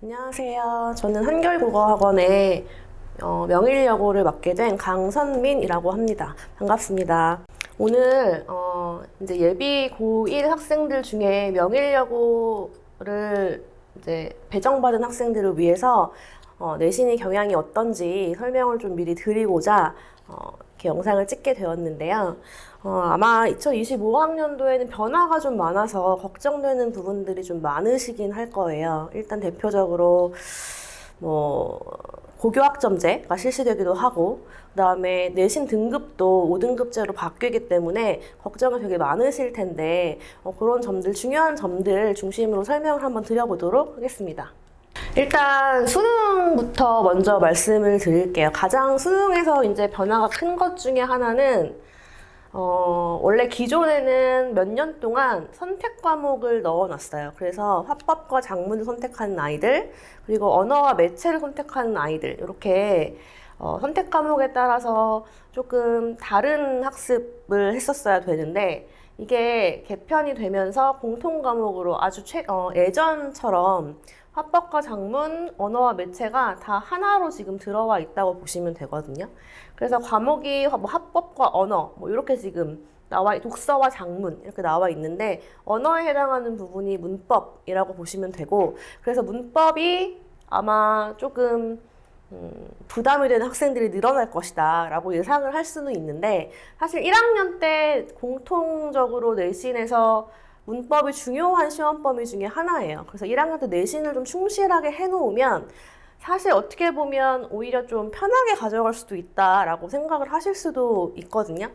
안녕하세요. 저는 한결국어학원의 명일여고를 맡게 된 강선민이라고 합니다. 반갑습니다. 오늘 이제 예비 고1 학생들 중에 명일여고를 이제 배정받은 학생들을 위해서 내신의 경향이 어떤지 설명을 좀 미리 드리고자 이렇게 영상을 찍게 되었는데요. 아마 2025학년도에는 변화가 좀 많아서 걱정되는 부분들이 좀 많으시긴 할 거예요. 일단 대표적으로 고교학점제가 실시되기도 하고, 그 다음에 내신 등급도 5등급제로 바뀌기 때문에 걱정이 되게 많으실 텐데, 그런 점들, 중요한 점들 중심으로 설명을 한번 드려보도록 하겠습니다. 일단 수능부터 먼저 말씀을 드릴게요. 가장 수능에서 이제 변화가 큰 것 중에 하나는 원래 기존에는 몇 년 동안 선택 과목을 넣어놨어요. 그래서 화법과 작문을 선택하는 아이들, 그리고 언어와 매체를 선택하는 아이들, 이렇게 선택 과목에 따라서 조금 다른 학습을 했었어야 되는데, 이게 개편이 되면서 공통 과목으로 아주 예전처럼 화법과 작문, 언어와 매체가 다 하나로 지금 들어와 있다고 보시면 되거든요. 그래서 과목이 화법과 언어 이렇게 지금 독서와 작문 이렇게 나와 있는데, 언어에 해당하는 부분이 문법이라고 보시면 되고, 그래서 문법이 아마 조금 부담이 되는 학생들이 늘어날 것이다 라고 예상을 할 수는 있는데, 사실 1학년 때 공통적으로 내신에서 문법이 중요한 시험 범위 중에 하나예요. 그래서 1학년 때 내신을 좀 충실하게 해놓으면 사실 어떻게 보면 오히려 좀 편하게 가져갈 수도 있다라고 생각을 하실 수도 있거든요.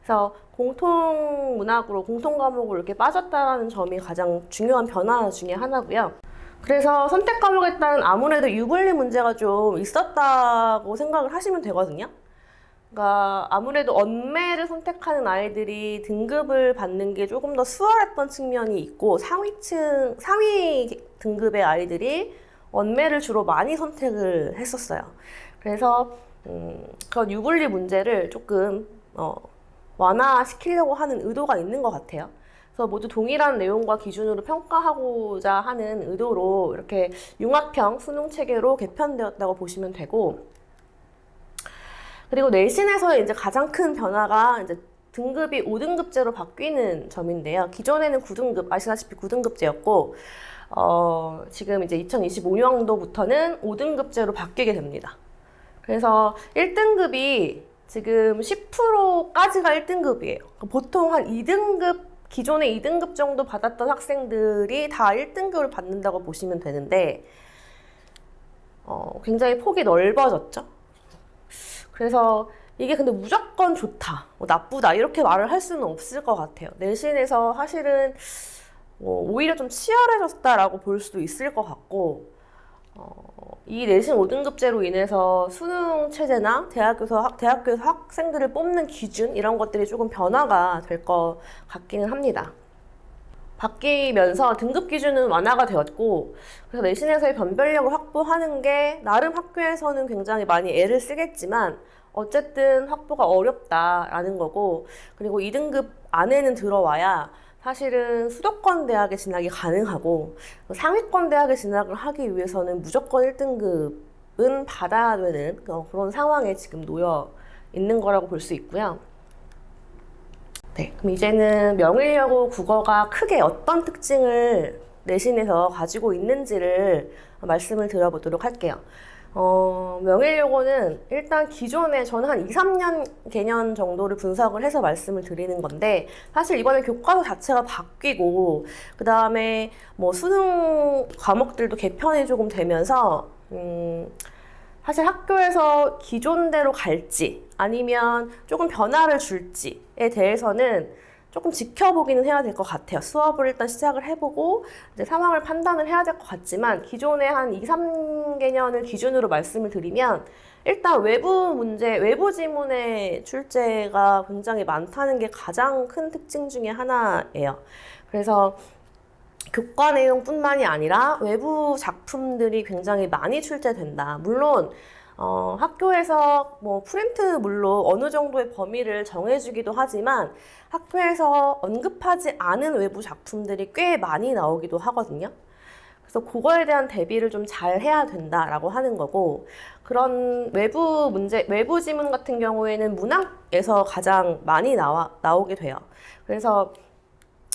그래서 공통 문학으로, 공통 과목으로 이렇게 빠졌다는 점이 가장 중요한 변화 중에 하나고요. 그래서 선택 과목에 따른 아무래도 유불리 문제가 좀 있었다고 생각을 하시면 되거든요. 그러니까 아무래도 언매를 선택하는 아이들이 등급을 받는 게 조금 더 수월했던 측면이 있고, 상위 등급의 아이들이 언매를 주로 많이 선택을 했었어요. 그래서 그런 유불리 문제를 조금 완화시키려고 하는 의도가 있는 것 같아요. 그래서 모두 동일한 내용과 기준으로 평가하고자 하는 의도로 이렇게 융합형 수능 체계로 개편되었다고 보시면 되고, 그리고 내신에서의 이제 가장 큰 변화가 이제 등급이 5등급제로 바뀌는 점인데요. 기존에는 9등급, 아시다시피 9등급제였고, 지금 이제 2025년도부터는 5등급제로 바뀌게 됩니다. 그래서 1등급이 지금 10%까지가 1등급이에요. 보통 한 2등급, 기존에 2등급 정도 받았던 학생들이 다 1등급을 받는다고 보시면 되는데, 굉장히 폭이 넓어졌죠. 그래서 이게 근데 무조건 좋다, 나쁘다 이렇게 말을 할 수는 없을 것 같아요. 내신에서 사실은 오히려 좀 치열해졌다라고 볼 수도 있을 것 같고, 이 내신 5등급제로 인해서 수능 체제나 대학교에서 학생들을 뽑는 기준 이런 것들이 조금 변화가 될 것 같기는 합니다. 바뀌면서 등급 기준은 완화가 되었고, 그래서 내신에서의 변별력을 확보하는 게 나름 학교에서는 굉장히 많이 애를 쓰겠지만 어쨌든 확보가 어렵다라는 거고, 그리고 2등급 안에는 들어와야 사실은 수도권 대학에 진학이 가능하고, 상위권 대학에 진학을 하기 위해서는 무조건 1등급은 받아야 되는 그런 상황에 지금 놓여 있는 거라고 볼 수 있고요. 네, 그럼 이제는 명일여고 국어가 크게 어떤 특징을 내신에서 가지고 있는지를 말씀을 드려보도록 할게요. 명일여고는 일단 기존에 저는 한 2, 3년 개년 정도를 분석을 해서 말씀을 드리는 건데, 사실 이번에 교과서 자체가 바뀌고, 그 다음에 수능 과목들도 개편이 조금 되면서, 사실 학교에서 기존대로 갈지 아니면 조금 변화를 줄지에 대해서는 조금 지켜보기는 해야 될 것 같아요. 수업을 일단 시작을 해보고 이제 상황을 판단을 해야 될 것 같지만, 기존의 한 2, 3개년을 기준으로 말씀을 드리면 일단 외부 문제, 외부 지문의 출제가 굉장히 많다는 게 가장 큰 특징 중에 하나예요. 그래서 교과 내용뿐만이 아니라 외부 작품들이 굉장히 많이 출제된다. 물론 학교에서 프린트물로 어느 정도의 범위를 정해주기도 하지만 학교에서 언급하지 않은 외부 작품들이 꽤 많이 나오기도 하거든요. 그래서 그거에 대한 대비를 좀 잘 해야 된다라고 하는 거고, 그런 외부 문제, 외부 지문 같은 경우에는 문학에서 가장 많이 나오게 돼요. 그래서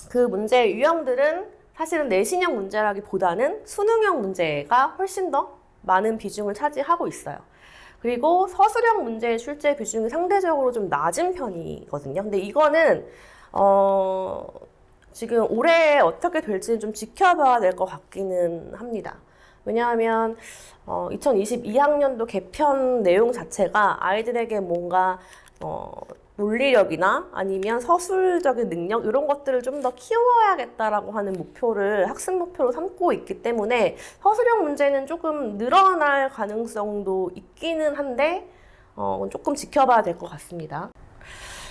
그 문제 유형들은 사실은 내신형 문제라기보다는 수능형 문제가 훨씬 더 많은 비중을 차지하고 있어요. 그리고 서술형 문제의 출제 비중이 상대적으로 좀 낮은 편이거든요. 근데 이거는 지금 올해 어떻게 될지는 좀 지켜봐야 될 것 같기는 합니다. 왜냐하면 2022학년도 개편 내용 자체가 아이들에게 뭔가 논리력이나 아니면 서술적인 능력 이런 것들을 좀 더 키워야겠다라고 하는 목표를 학습 목표로 삼고 있기 때문에 서술형 문제는 조금 늘어날 가능성도 있기는 한데 조금 지켜봐야 될 것 같습니다.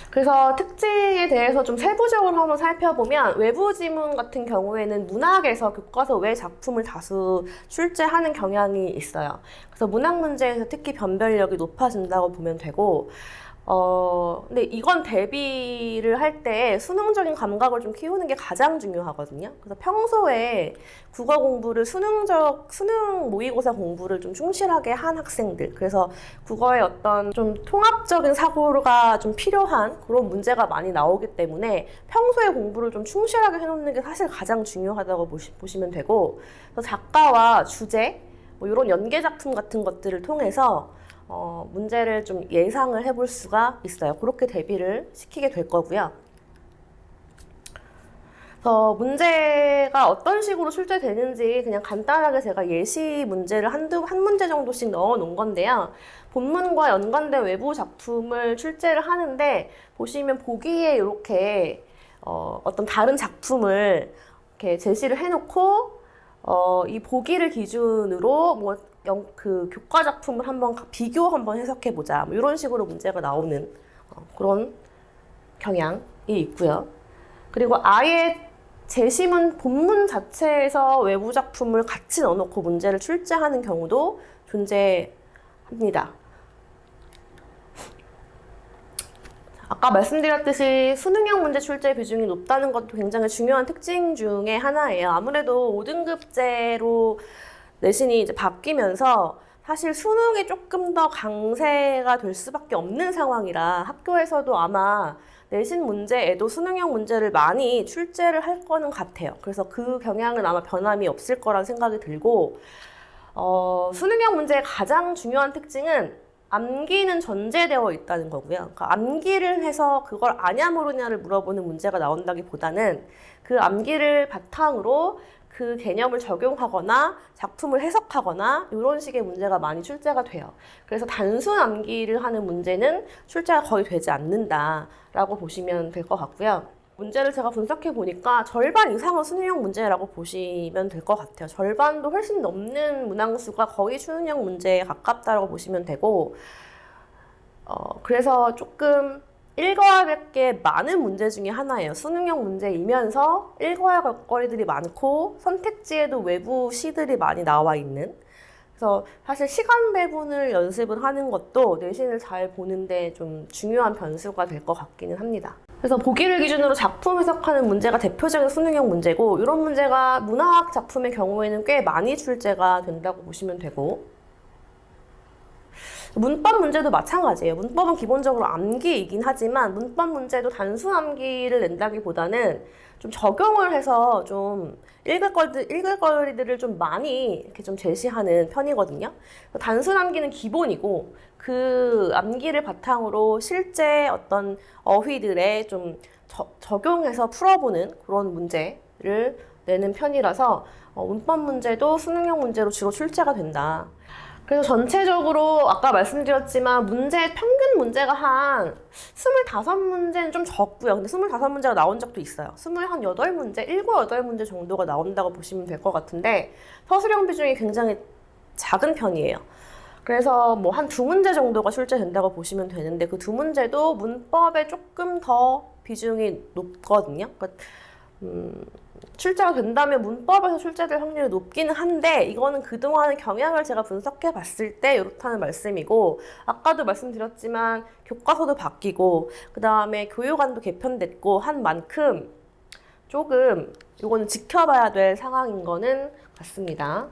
그래서 특징에 대해서 좀 세부적으로 한번 살펴보면 외부 지문 같은 경우에는 문학에서 교과서 외 작품을 다수 출제하는 경향이 있어요. 그래서 문학 문제에서 특히 변별력이 높아진다고 보면 되고, 근데 이건 대비를 할 때 수능적인 감각을 좀 키우는 게 가장 중요하거든요. 그래서 평소에 국어 공부를 수능 모의고사 공부를 좀 충실하게 한 학생들, 그래서 국어의 어떤 좀 통합적인 사고가 좀 필요한 그런 문제가 많이 나오기 때문에 평소에 공부를 좀 충실하게 해놓는 게 사실 가장 중요하다고 보시면 되고, 그래서 작가와 주제, 뭐 이런 연계 작품 같은 것들을 통해서 문제를 좀 예상을 해볼 수가 있어요. 그렇게 대비를 시키게 될 거고요. 그래서 문제가 어떤 식으로 출제되는지 그냥 간단하게 제가 예시 문제를 한 문제 정도씩 넣어 놓은 건데요. 본문과 연관된 외부 작품을 출제를 하는데, 보시면 보기에 이렇게 어떤 다른 작품을 이렇게 제시를 해놓고 이 보기를 기준으로 뭐 그 교과 작품을 한번 비교 한번 해석해 보자, 뭐 이런 식으로 문제가 나오는 그런 경향이 있고요. 그리고 아예 제시문 본문 자체에서 외부 작품을 같이 넣어놓고 문제를 출제하는 경우도 존재합니다. 아까 말씀드렸듯이 수능형 문제 출제 비중이 높다는 것도 굉장히 중요한 특징 중에 하나예요. 아무래도 5등급제로 내신이 이제 바뀌면서 사실 수능이 조금 더 강세가 될 수밖에 없는 상황이라 학교에서도 아마 내신 문제에도 수능형 문제를 많이 출제를 할 거는 같아요. 그래서 그 경향은 아마 변함이 없을 거라는 생각이 들고, 수능형 문제의 가장 중요한 특징은 암기는 전제되어 있다는 거고요. 그러니까 암기를 해서 그걸 아냐 모르냐를 물어보는 문제가 나온다기보다는 그 암기를 바탕으로 그 개념을 적용하거나 작품을 해석하거나 이런 식의 문제가 많이 출제가 돼요. 그래서 단순 암기를 하는 문제는 출제가 거의 되지 않는다라고 보시면 될 것 같고요. 문제를 제가 분석해 보니까 절반 이상은 수능형 문제라고 보시면 될 것 같아요. 절반도 훨씬 넘는 문항수가 거의 수능형 문제에 가깝다고 보시면 되고, 그래서 조금 읽어야 될 게 많은 문제 중에 하나예요. 수능형 문제이면서 읽어야 할 거리들이 많고 선택지에도 외부 시들이 많이 나와 있는, 그래서 사실 시간 배분을 연습을 하는 것도 내신을 잘 보는데 좀 중요한 변수가 될 것 같기는 합니다. 그래서 보기를 기준으로 작품 해석하는 문제가 대표적인 수능형 문제고, 이런 문제가 문학 작품의 경우에는 꽤 많이 출제가 된다고 보시면 되고, 문법 문제도 마찬가지예요. 문법은 기본적으로 암기이긴 하지만 문법 문제도 단순 암기를 낸다기보다는 좀 적용을 해서 좀 읽을 거리들을 좀 많이 이렇게 좀 제시하는 편이거든요. 단순 암기는 기본이고, 그 암기를 바탕으로 실제 어떤 어휘들에 좀 적용해서 풀어보는 그런 문제를 내는 편이라서 문법 문제도 수능형 문제로 주로 출제가 된다. 그래서 전체적으로 아까 말씀드렸지만 평균 문제가 한 25문제는 좀 적고요. 근데 25문제가 나온 적도 있어요. 28문제, 7, 8문제 정도가 나온다고 보시면 될 것 같은데, 서술형 비중이 굉장히 작은 편이에요. 그래서 뭐 한 2문제 정도가 출제된다고 보시면 되는데, 그 2문제도 문법에 조금 더 비중이 높거든요. 그러니까 출제가 된다면 문법에서 출제될 확률이 높기는 한데, 이거는 그동안의 경향을 제가 분석해 봤을 때 이렇다는 말씀이고, 아까도 말씀드렸지만 교과서도 바뀌고 그 다음에 교육안도 개편됐고 한 만큼 조금 이거는 지켜봐야 될 상황인 거는 같습니다.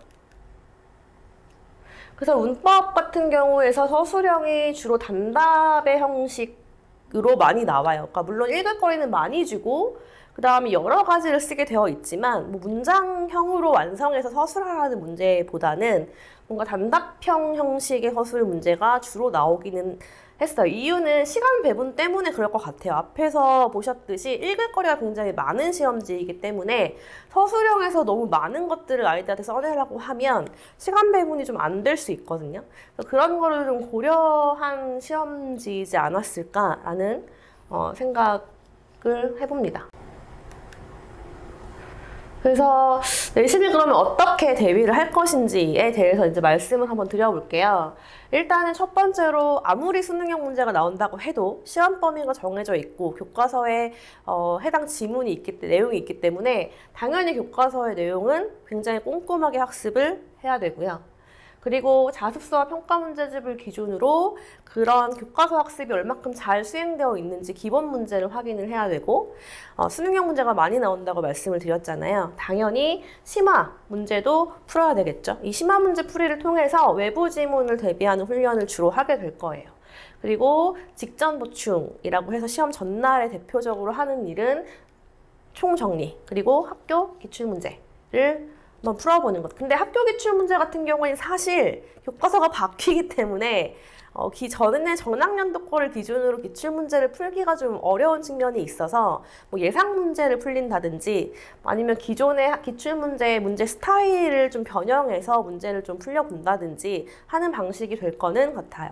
그래서 문법 같은 경우에서 서술형이 주로 단답의 형식으로 많이 나와요. 그러니까 물론 읽을 거리는 많이 주고 그 다음에 여러 가지를 쓰게 되어 있지만 뭐 문장형으로 완성해서 서술하라는 문제보다는 뭔가 단답형 형식의 서술 문제가 주로 나오기는 했어요. 이유는 시간 배분 때문에 그럴 것 같아요. 앞에서 보셨듯이 읽을 거리가 굉장히 많은 시험지이기 때문에 서술형에서 너무 많은 것들을 아이들한테 써내라고 하면 시간 배분이 좀 안 될 수 있거든요. 그래서 그런 거를 좀 고려한 시험지이지 않았을까라는 생각을 해봅니다. 그래서 내신을 그러면 어떻게 대비를 할 것인지에 대해서 이제 말씀을 한번 드려볼게요. 일단은 첫 번째로 아무리 수능형 문제가 나온다고 해도 시험 범위가 정해져 있고 교과서에 해당 지문이 내용이 있기 때문에 당연히 교과서의 내용은 굉장히 꼼꼼하게 학습을 해야 되고요. 그리고 자습서와 평가 문제집을 기준으로 그런 교과서 학습이 얼마큼 잘 수행되어 있는지 기본 문제를 확인을 해야 되고 수능형 문제가 많이 나온다고 말씀을 드렸잖아요. 당연히 심화 문제도 풀어야 되겠죠. 이 심화 문제 풀이를 통해서 외부 지문을 대비하는 훈련을 주로 하게 될 거예요. 그리고 직전 보충이라고 해서 시험 전날에 대표적으로 하는 일은 총정리 그리고 학교 기출문제를 한번 풀어보는 것. 근데 학교 기출 문제 같은 경우에는 사실 교과서가 바뀌기 때문에 전에 전학년도 거를 기준으로 기출 문제를 풀기가 좀 어려운 측면이 있어서 뭐 예상 문제를 풀린다든지 아니면 기존의 기출 문제 스타일을 좀 변형해서 문제를 좀 풀려본다든지 하는 방식이 될 거는 같아요.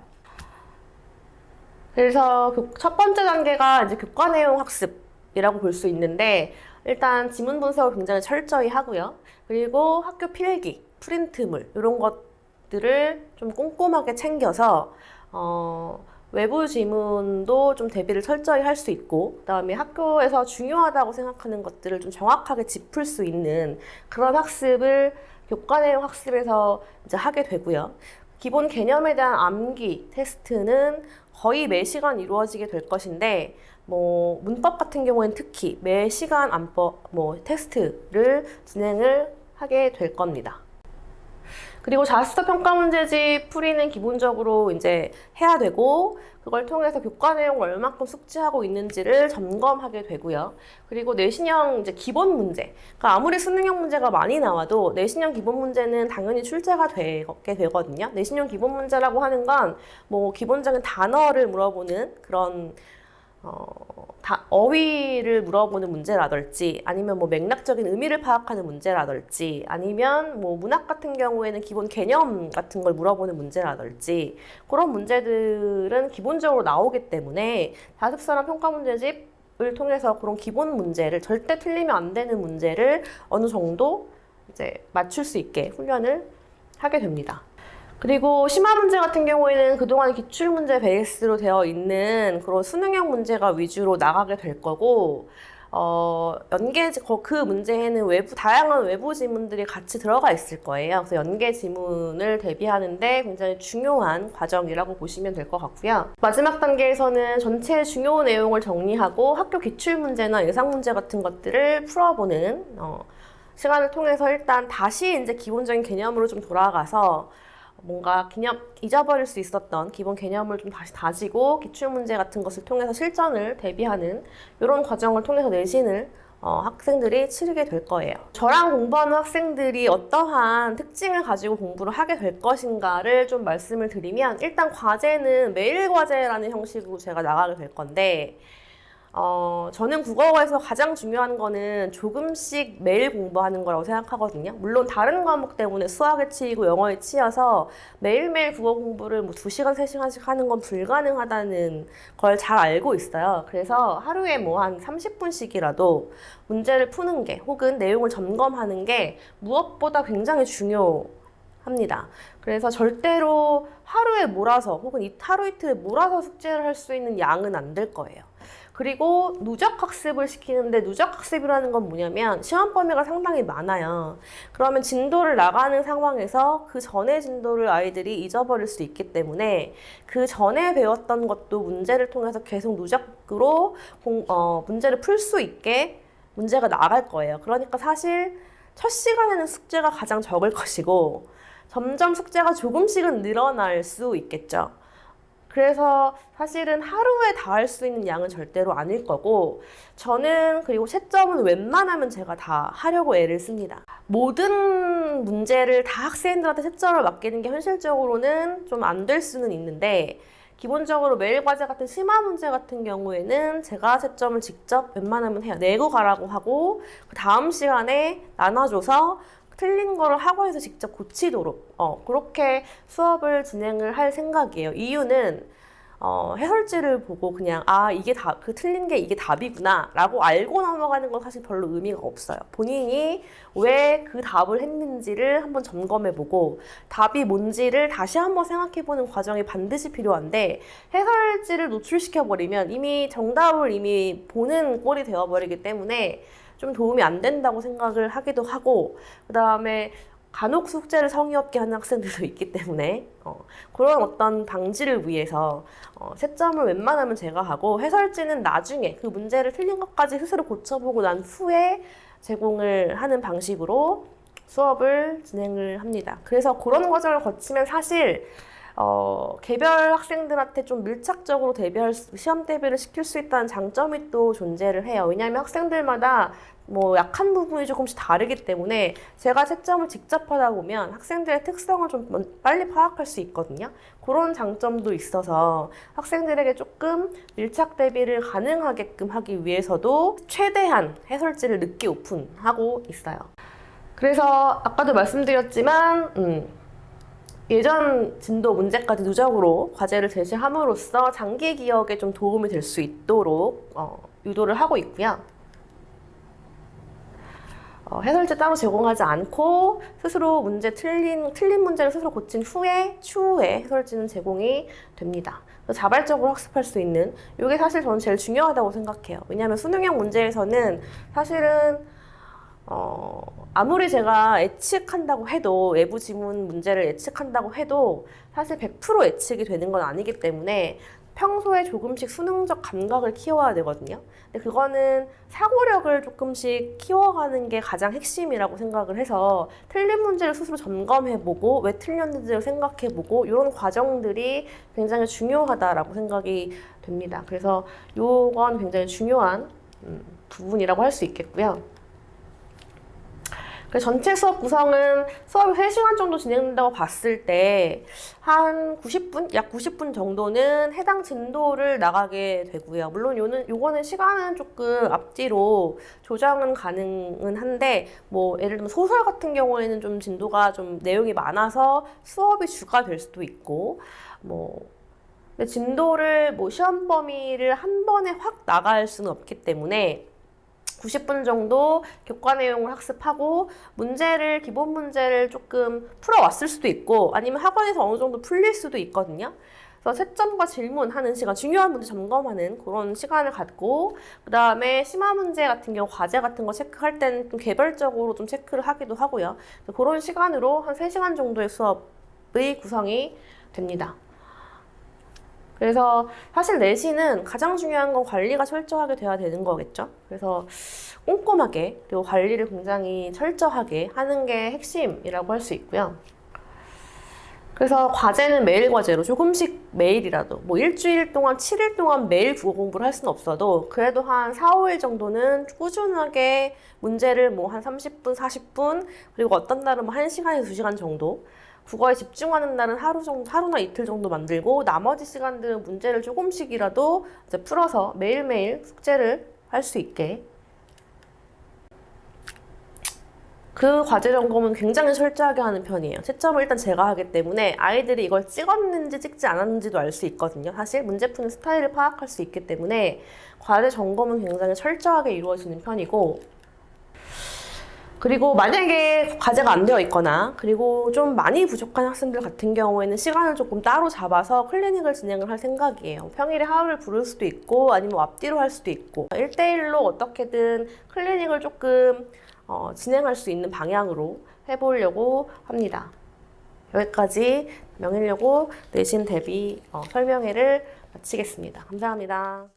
그래서 첫 번째 단계가 이제 교과 내용 학습이라고 볼 수 있는데 일단 지문 분석을 굉장히 철저히 하고요. 그리고 학교 필기, 프린트물 이런 것들을 좀 꼼꼼하게 챙겨서 외부 지문도 좀 대비를 철저히 할 수 있고 그다음에 학교에서 중요하다고 생각하는 것들을 좀 정확하게 짚을 수 있는 그런 학습을 교과 내용 학습에서 이제 하게 되고요. 기본 개념에 대한 암기 테스트는 거의 매 시간 이루어지게 될 것인데 뭐 문법 같은 경우에는 특히 매 시간 안법 테스트를 진행을 하게 될 겁니다. 그리고 자습서 평가 문제집 풀이는 기본적으로 이제 해야 되고 그걸 통해서 교과 내용을 얼마큼 숙지하고 있는지를 점검하게 되고요. 그리고 내신형 이제 기본 문제. 그러니까 아무리 수능형 문제가 많이 나와도 내신형 기본 문제는 당연히 출제가 되게 되거든요. 내신형 기본 문제라고 하는 건 뭐 기본적인 단어를 물어보는 그런 어휘를 물어보는 문제라든지 아니면 뭐 맥락적인 의미를 파악하는 문제라든지 아니면 뭐 문학 같은 경우에는 기본 개념 같은 걸 물어보는 문제라든지 그런 문제들은 기본적으로 나오기 때문에 자습서랑 평가 문제집을 통해서 그런 기본 문제를 절대 틀리면 안 되는 문제를 어느 정도 이제 맞출 수 있게 훈련을 하게 됩니다. 그리고 심화 문제 같은 경우에는 그동안 기출문제 베이스로 되어 있는 그런 수능형 문제가 위주로 나가게 될 거고 그 문제에는 다양한 외부 지문들이 같이 들어가 있을 거예요. 그래서 연계 지문을 대비하는데 굉장히 중요한 과정이라고 보시면 될 것 같고요. 마지막 단계에서는 전체 주요 내용을 정리하고 학교 기출문제나 예상문제 같은 것들을 풀어보는 시간을 통해서 일단 다시 이제 기본적인 개념으로 좀 돌아가서 뭔가 잊어버릴 수 있었던 기본 개념을 좀 다시 다지고 기출문제 같은 것을 통해서 실전을 대비하는 이런 과정을 통해서 내신을 학생들이 치르게 될 거예요. 저랑 공부하는 학생들이 어떠한 특징을 가지고 공부를 하게 될 것인가를 좀 말씀을 드리면 일단 과제는 매일 과제라는 형식으로 제가 나가게 될 건데 저는 국어에서 가장 중요한 거는 조금씩 매일 공부하는 거라고 생각하거든요. 물론 다른 과목 때문에 수학에 치이고 영어에 치여서 매일매일 국어 공부를 뭐 2시간, 3시간씩 하는 건 불가능하다는 걸 잘 알고 있어요. 그래서 하루에 뭐 한 30분씩이라도 문제를 푸는 게 혹은 내용을 점검하는 게 무엇보다 굉장히 중요합니다. 그래서 절대로 하루에 몰아서 혹은 하루 이틀에 몰아서 숙제를 할 수 있는 양은 안 될 거예요. 그리고 누적 학습을 시키는데 누적 학습이라는 건 뭐냐면 시험 범위가 상당히 많아요. 그러면 진도를 나가는 상황에서 그 전에 진도를 아이들이 잊어버릴 수 있기 때문에 그 전에 배웠던 것도 문제를 통해서 계속 누적으로 문제를 풀 수 있게 문제가 나갈 거예요. 그러니까 사실 첫 시간에는 숙제가 가장 적을 것이고 점점 숙제가 조금씩은 늘어날 수 있겠죠. 그래서 사실은 하루에 다 할 수 있는 양은 절대로 아닐 거고 저는 그리고 채점은 웬만하면 제가 다 하려고 애를 씁니다. 모든 문제를 다 학생들한테 채점을 맡기는 게 현실적으로는 좀 안 될 수는 있는데 기본적으로 매일 과제 같은 심화 문제 같은 경우에는 제가 채점을 직접 웬만하면 해요. 내고 가라고 하고 그 다음 시간에 나눠줘서 틀린 거를 학원에서 직접 고치도록 그렇게 수업을 진행을 할 생각이에요. 이유는 해설지를 보고 그냥 이게 그 틀린 게 이게 답이구나 라고 알고 넘어가는 건 사실 별로 의미가 없어요. 본인이 왜 그 답을 했는지를 한번 점검해보고 답이 뭔지를 다시 한번 생각해보는 과정이 반드시 필요한데 해설지를 노출시켜버리면 이미 정답을 이미 보는 꼴이 되어버리기 때문에 좀 도움이 안 된다고 생각을 하기도 하고 그 다음에 간혹 숙제를 성의 없게 하는 학생들도 있기 때문에 그런 어떤 방지를 위해서 채점을 웬만하면 제가 하고 해설지는 나중에 그 문제를 틀린 것까지 스스로 고쳐보고 난 후에 제공을 하는 방식으로 수업을 진행을 합니다. 그래서 그런 과정을 거치면 사실 개별 학생들한테 좀 밀착적으로 시험 대비를 시킬 수 있다는 장점이 또 존재를 해요. 왜냐하면 학생들마다 뭐 약한 부분이 조금씩 다르기 때문에 제가 채점을 직접 하다 보면 학생들의 특성을 좀 빨리 파악할 수 있거든요. 그런 장점도 있어서 학생들에게 조금 밀착 대비를 가능하게끔 하기 위해서도 최대한 해설지를 늦게 오픈하고 있어요. 그래서 아까도 말씀드렸지만 예전 진도 문제까지 누적으로 과제를 제시함으로써 장기 기억에 좀 도움이 될 수 있도록 유도를 하고 있고요. 해설지 따로 제공하지 않고 스스로 틀린 문제를 스스로 고친 추후에 해설지는 제공이 됩니다. 자발적으로 학습할 수 있는 이게 사실 저는 제일 중요하다고 생각해요. 왜냐하면 수능형 문제에서는 사실은 아무리 제가 예측한다고 해도 외부 지문 문제를 예측한다고 해도 사실 100% 예측이 되는 건 아니기 때문에 평소에 조금씩 수능적 감각을 키워야 되거든요. 근데 그거는 사고력을 조금씩 키워가는 게 가장 핵심이라고 생각을 해서 틀린 문제를 스스로 점검해보고 왜 틀렸는지를 생각해보고 이런 과정들이 굉장히 중요하다라고 생각이 됩니다. 그래서 이건 굉장히 중요한 부분이라고 할 수 있겠고요. 전체 수업 구성은 수업이 3시간 정도 진행된다고 봤을 때 한 90분? 약 90분 정도는 해당 진도를 나가게 되고요. 물론 요거는 시간은 조금 앞뒤로 조정은 가능은 한데 뭐 예를 들면 소설 같은 경우에는 좀 진도가 좀 내용이 많아서 수업이 주가 될 수도 있고 근데 진도를 시험 범위를 한 번에 확 나갈 수는 없기 때문에 90분 정도 교과 내용을 학습하고 기본 문제를 조금 풀어왔을 수도 있고 아니면 학원에서 어느 정도 풀릴 수도 있거든요. 그래서 채점과 질문하는 시간, 중요한 문제 점검하는 그런 시간을 갖고 그 다음에 심화 문제 같은 경우 과제 같은 거 체크할 때는 좀 개별적으로 좀 체크를 하기도 하고요. 그런 시간으로 한 3시간 정도의 수업의 구성이 됩니다. 그래서 사실 내신은 가장 중요한 건 관리가 철저하게 돼야 되는 거겠죠. 그래서 꼼꼼하게 그리고 관리를 굉장히 철저하게 하는 게 핵심이라고 할 수 있고요. 그래서 과제는 매일 과제로 조금씩 매일이라도 일주일 동안 7일 동안 매일 국어 공부를 할 수는 없어도 그래도 한 4, 5일 정도는 꾸준하게 문제를 한 30분, 40분 그리고 어떤 날은 1시간에서 2시간 정도 국어에 집중하는 날은 하루나 이틀 정도 만들고 나머지 시간들은 문제를 조금씩이라도 이제 풀어서 매일매일 숙제를 할 수 있게 그 과제 점검은 굉장히 철저하게 하는 편이에요. 채점을 일단 제가 하기 때문에 아이들이 이걸 찍었는지 찍지 않았는지도 알 수 있거든요. 사실 문제 푸는 스타일을 파악할 수 있기 때문에 과제 점검은 굉장히 철저하게 이루어지는 편이고 그리고 만약에 과제가 안 되어 있거나 그리고 좀 많이 부족한 학생들 같은 경우에는 시간을 조금 따로 잡아서 클리닉을 진행을 할 생각이에요. 평일에 하루를 부를 수도 있고 아니면 앞뒤로 할 수도 있고 1대1로 어떻게든 클리닉을 조금 진행할 수 있는 방향으로 해보려고 합니다. 여기까지 명일여고 내신 대비 설명회를 마치겠습니다. 감사합니다.